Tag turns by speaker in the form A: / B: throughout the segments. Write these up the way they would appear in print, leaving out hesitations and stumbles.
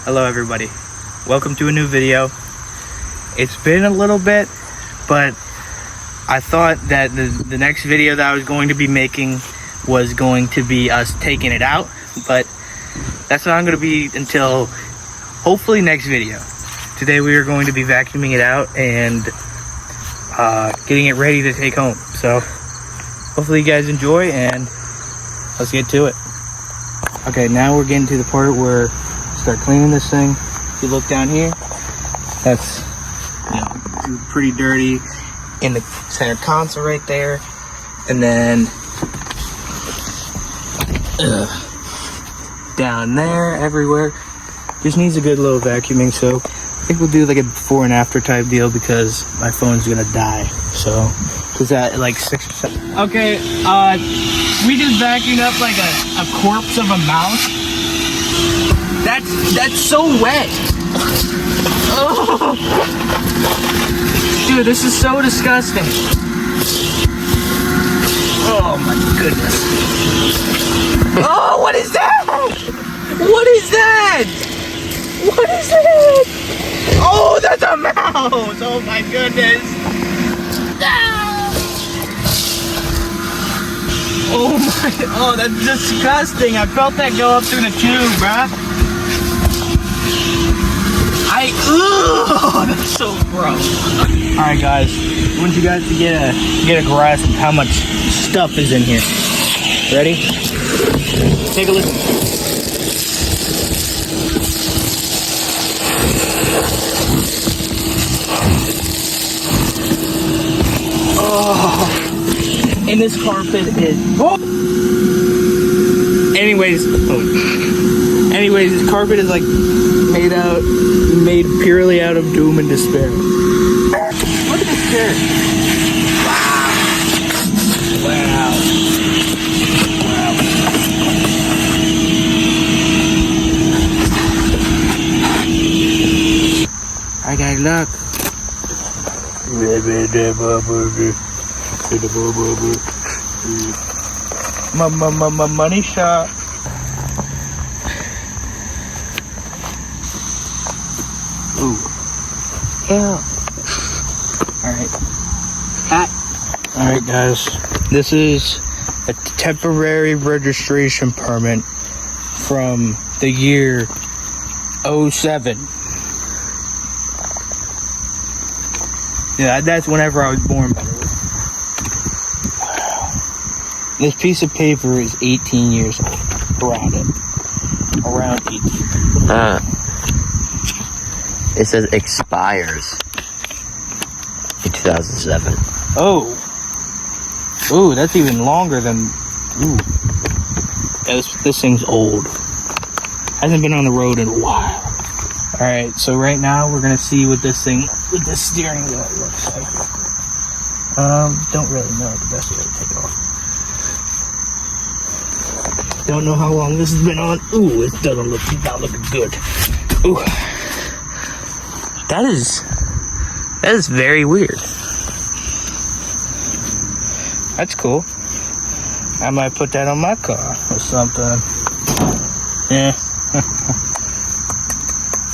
A: Hello everybody, welcome to a new video. It's been a little bit, but I thought that the next video that I was going to be making was going to be us taking it out, but that's not going to be until hopefully next video. Today we are going to be vacuuming it out and getting it ready to take home. So hopefully you guys enjoy and let's get to it. Okay, now we're getting to the part where start cleaning this thing. If you look down here, that's pretty dirty in the center console right there, and then down there, everywhere. Just needs a good little vacuuming. So I think we'll do like a before and after type deal because my phone's gonna die. So it's at like 6%. Okay, we just vacuumed up like a corpse of a mouse. That's so wet. Oh. Dude, this is so disgusting. Oh my goodness. Oh, what is that? What is that? What is that? Oh, that's a mouse. Oh my goodness. Ah. Oh my, oh, that's disgusting. I felt that go up through the tube, bruh. That's so gross. Alright guys, I want you guys to get a grasp of how much stuff is in here. Ready? Take a listen. Oh, and this carpet is... Oh. Anyways, this carpet is like made purely out of doom and despair. Look at this chair. Wow. Wow. Wow. I got luck. My money shot. Ooh. Yeah. Alright guys. This is a temporary registration permit from the year 07. Yeah, that's whenever I was born, by the way. Wow. This piece of paper is 18 years old. Around 18.
B: It says expires in 2007.
A: Oh. Ooh, that's even longer than... Ooh. Yeah, this thing's old. Hasn't been on the road in a while. Alright, so right now we're gonna see what this thing, with this steering wheel looks like. Don't really know the best way to take it off. Don't know how long this has been on. Ooh, it doesn't look, not looking good. Ooh. That is very weird. That's cool. I might put that on my car or something. Yeah.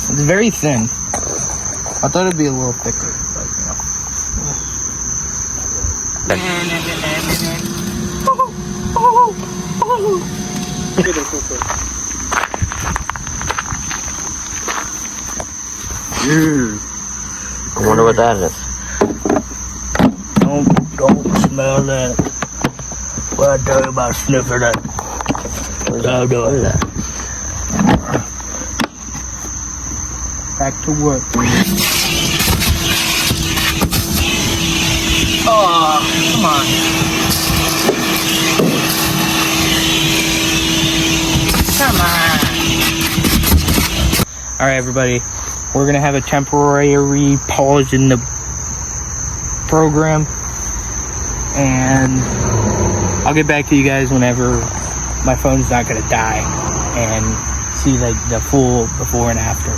A: It's very thin. I thought it'd be a little thicker, but
B: I wonder what that is.
A: Don't smell that. What I tell you about sniffing that?
B: What is that?
A: Back to work. Oh, come on. Come on. Alright everybody, we're gonna have a temporary pause in the program and I'll get back to you guys whenever my phone's not gonna die and see like the full before and after.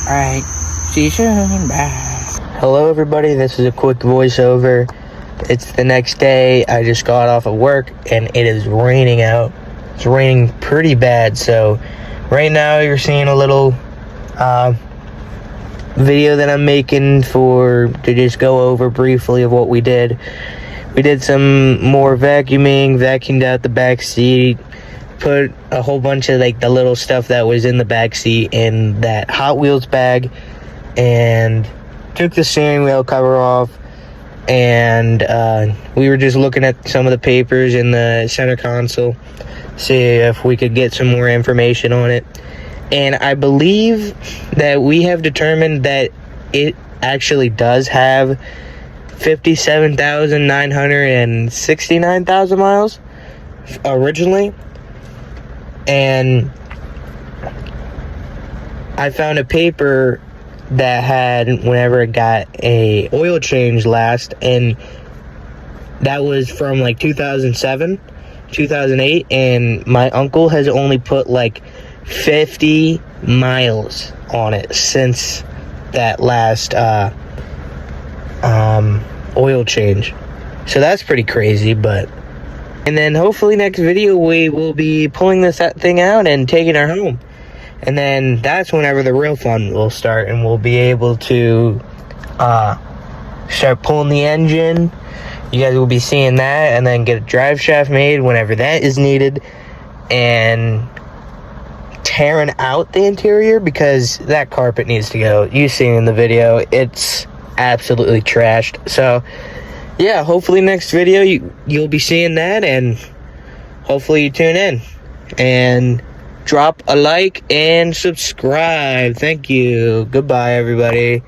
A: Alright, see you soon, bye. Hello everybody, this is a quick voiceover. It's the next day, I just got off of work and it is raining out. It's raining pretty bad, so right now you're seeing a little video that I'm making to just go over briefly of what we did. We did some more vacuuming, vacuumed out the back seat, put a whole bunch of like the little stuff that was in the back seat in that Hot Wheels bag, and took the steering wheel cover off. And we were just looking at some of the papers in the center console, see if we could get some more information on it. And I believe that we have determined that it actually does have 57,969,000 miles originally. And I found a paper that had whenever it got a oil change last, and that was from like 2007, 2008, and my uncle has only put like 50 miles on it since that last oil change. So that's pretty crazy. But and then hopefully next video we will be pulling this thing out and taking her home, and then that's whenever the real fun will start, and we'll be able to start pulling the engine. You guys will be seeing that, and then get a drive shaft made whenever that is needed, and tearing out the interior because that carpet needs to go. You seen in the video, it's absolutely trashed. So yeah, hopefully next video you'll be seeing that, and hopefully you tune in and drop a like and subscribe. Thank you. Goodbye, everybody.